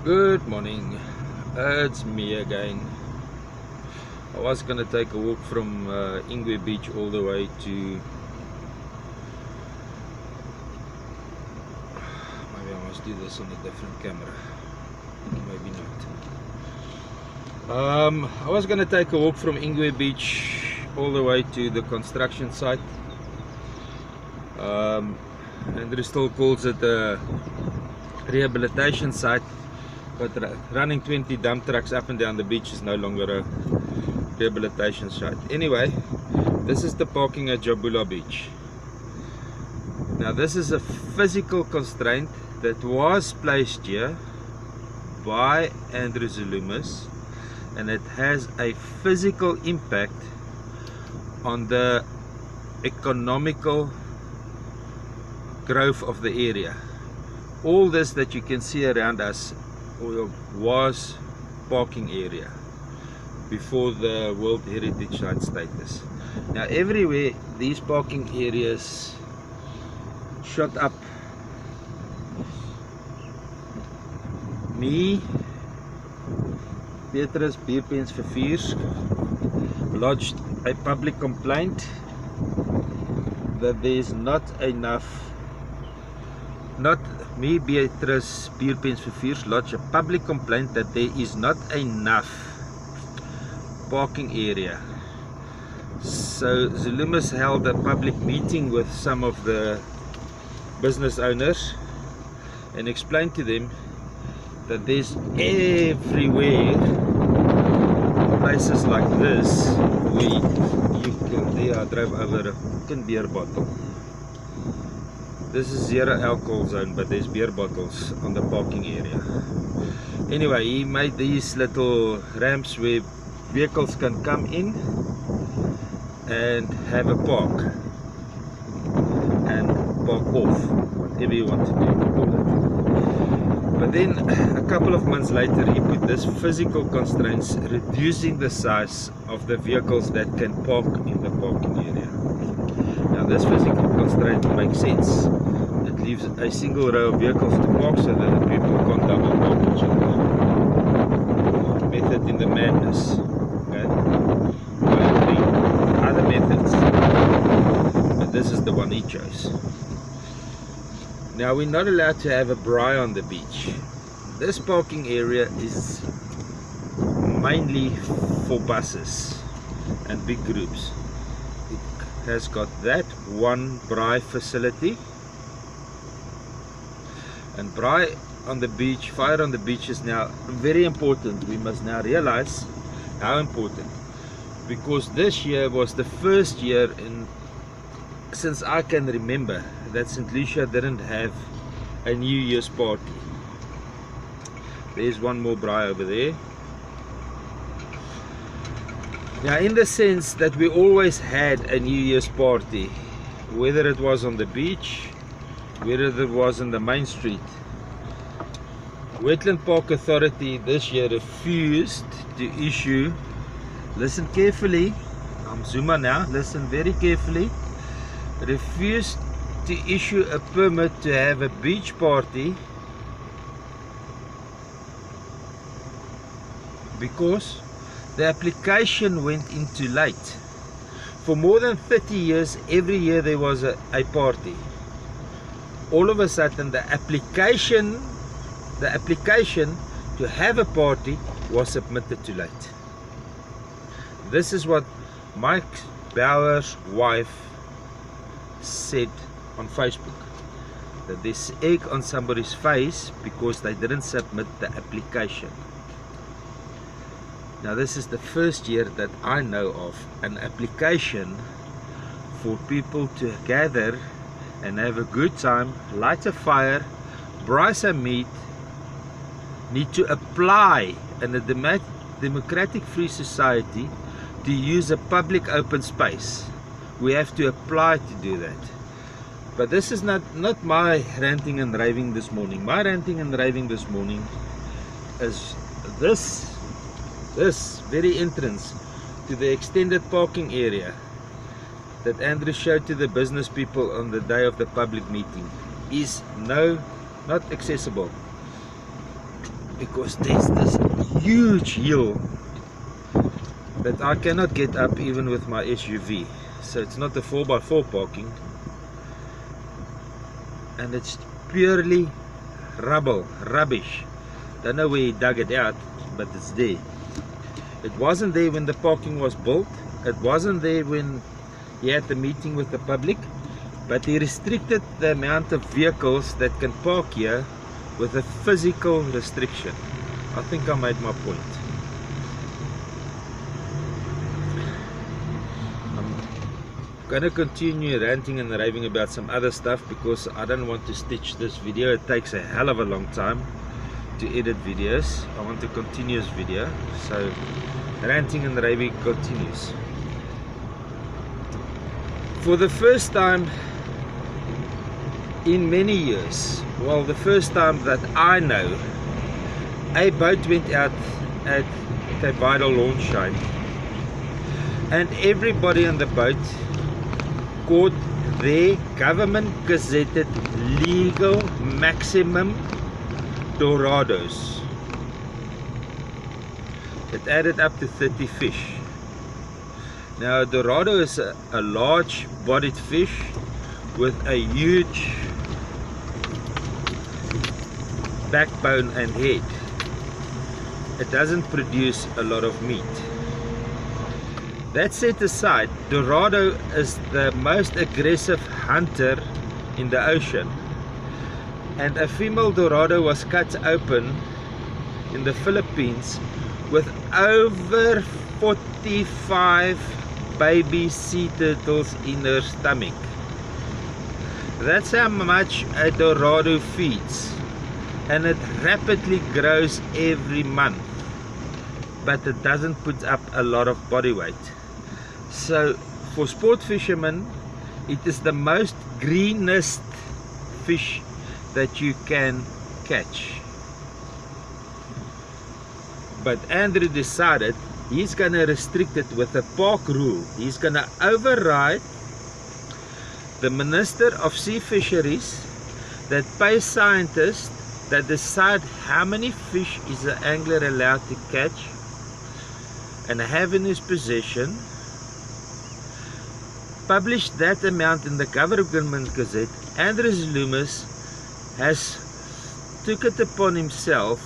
Good morning, it's me again. I was gonna take a walk from Ingwe Beach all the way to, maybe I must do this on a different camera, maybe not. I was gonna take a walk from Ingwe Beach all the way to the construction site. Andrew still calls it a rehabilitation site, but running 20 dump trucks up and down the beach is no longer a rehabilitation site. Anyway, this is the parking at Jabula Beach. Now this is a physical constraint that was placed here by Andrew Zaloumis, and it has a physical impact on the economical growth of the area. All this that you can see around us was parking area before the World Heritage Site status. Now everywhere these parking areas shot up. Me, Bierpens lodged a public complaint that there is not enough. Bierpens lodged a public complaint that there is not enough parking area. So Zaloumis held a public meeting with some of the business owners and explained to them that there's everywhere places like this where you can, there I drove over a fucking beer bottle. This is zero alcohol zone, but there's beer bottles on the parking area. Anyway, he made these little ramps where vehicles can come in and have a park and park off, whatever you want to do. But then a couple of months later he put this physical constraints, reducing the size of the vehicles that can park in the parking area. Now this physical constraint makes sense. It leaves a single row of vehicles to park so that the people can't double park each other. Method in the madness. Okay? I agree. Other methods, but this is the one he chose. Now we're not allowed to have a braai on the beach. This parking area is mainly for buses and big groups. It has got that one braai facility, and braai on the beach, fire on the beach is now very important. We must now realize how important, because this year was the first year since I can remember that St Lucia didn't have a New Year's party. There's one more braai over there. Now in the sense that we always had a New Year's party, whether it was on the beach, whether it was in the main street. Wetland Park Authority this year refused to issue, listen carefully, I'm Zuma now, listen very carefully, refused to issue a permit to have a beach party because the application went in too late. For more than 30 years, every year there was a party. All of a sudden the application to have a party was submitted too late. This is what Mike Bauer's wife said on Facebook, that there's egg on somebody's face because they didn't submit the application. Now this is the first year that I know of an application for people to gather and have a good time, light a fire, braai some meat, need to apply in a democratic free society to use a public open space. We have to apply to do that. But this is not my ranting and raving this morning. My ranting and raving this morning is this very entrance to the extended parking area that Andrew showed to the business people on the day of the public meeting is not accessible. because there's this huge hill that I cannot get up even with my SUV. So it's not a 4x4 parking, and it's purely rubbish. Don't know where he dug it out, but it's there. It wasn't there when the parking was built. It wasn't there when he had the meeting with the public, but he restricted the amount of vehicles that can park here with a physical restriction. I think I made my point. I'm going to continue ranting and raving about some other stuff because I don't want to stitch this video. It takes a hell of a long time to edit videos. I want a continuous video, so ranting and raving continues. For the first time in many years, well, the first time that I know, a boat went out at Cape Vidal Launchine, and everybody on the boat caught their government gazetted legal maximum Dorados. It added up to 30 fish. Now a Dorado is a large bodied fish with a huge backbone and head. It doesn't produce a lot of meat. That set aside, Dorado is the most aggressive hunter in the ocean. And a female Dorado was cut open in the Philippines with over 45 baby sea turtles in her stomach. That's how much a Dorado feeds, and it rapidly grows every month, but it doesn't put up a lot of body weight. So for sport fishermen, it is the most greenest fish that you can catch. But Andrew decided he's going to restrict it with a park rule. He's going to override the Minister of Sea Fisheries that pays scientists that decide how many fish is the angler allowed to catch and have in his possession, publish that amount in the government gazette. Andrew Zaloumis has took it upon himself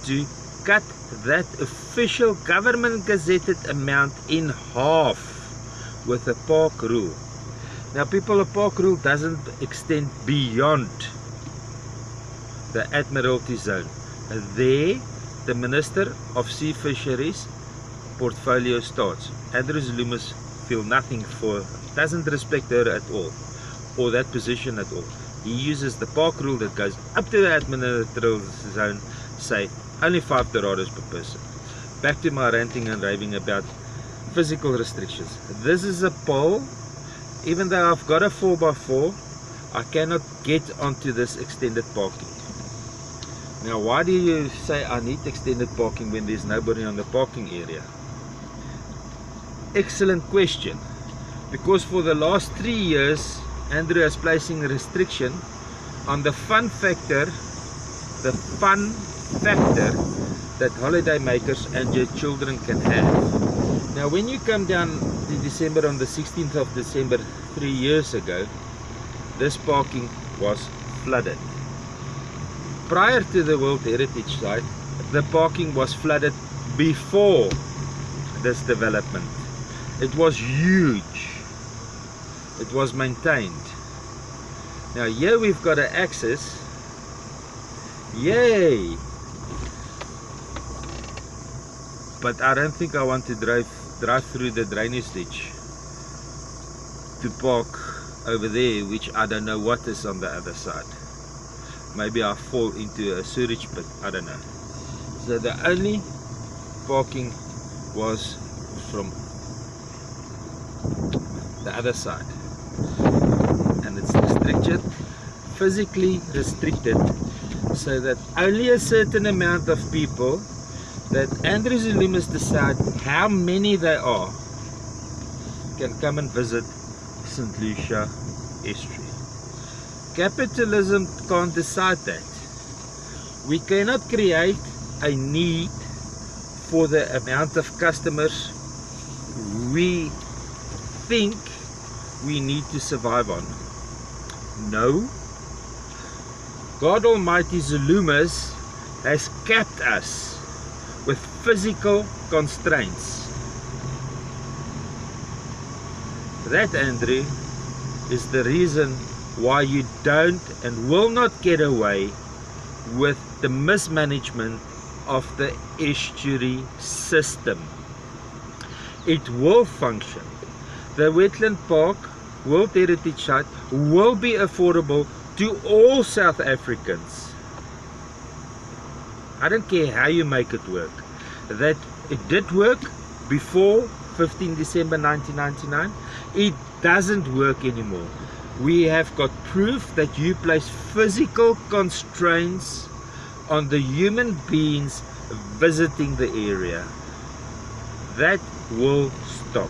to cut that official government gazetted amount in half with a park rule. Now people, a park rule doesn't extend beyond the Admiralty zone. There the Minister of Sea Fisheries portfolio starts. Andrew Zaloumis feel nothing for, doesn't respect her at all, or that position at all. He uses the park rule that goes up to the Admiralty zone, say only 5 Dorados per person. Back to my ranting and raving about physical restrictions. This is a pole. Even though I've got a 4x4, I cannot get onto this extended parking. Now why do you say I need extended parking when there's nobody on the parking area? Excellent question. Because for the last 3 years, Andrew is placing a restriction on the fun factor that holiday makers and your children can have. Now when you come down to December, on the 16th of December 3 years ago, this parking was flooded. Prior to the World Heritage Site, the parking was flooded before this development. It was huge. It was maintained. Now here we've got an access. Yay! But I don't think I want to drive through the drainage ditch to park over there, which I don't know what is on the other side. Maybe I fall into a sewage pit, I don't know. So the only parking was from the other side, and it's restricted, physically restricted, so that only a certain amount of people that Andrew Zaloumis decide how many they are can come and visit St Lucia Estuary. Capitalism can't decide that. We cannot create a need for the amount of customers we think we need to survive on. No. God Almighty Zaloumis has capped us with physical constraints. That, Andrew, is the reason why you don't and will not get away with the mismanagement of the estuary system. It will function. The wetland park, World Heritage Site, will be affordable to all South Africans. I don't care how you make it work. That it did work before 15 December 1999. It doesn't work anymore. We have got proof that you place physical constraints on the human beings visiting the area. That will stop.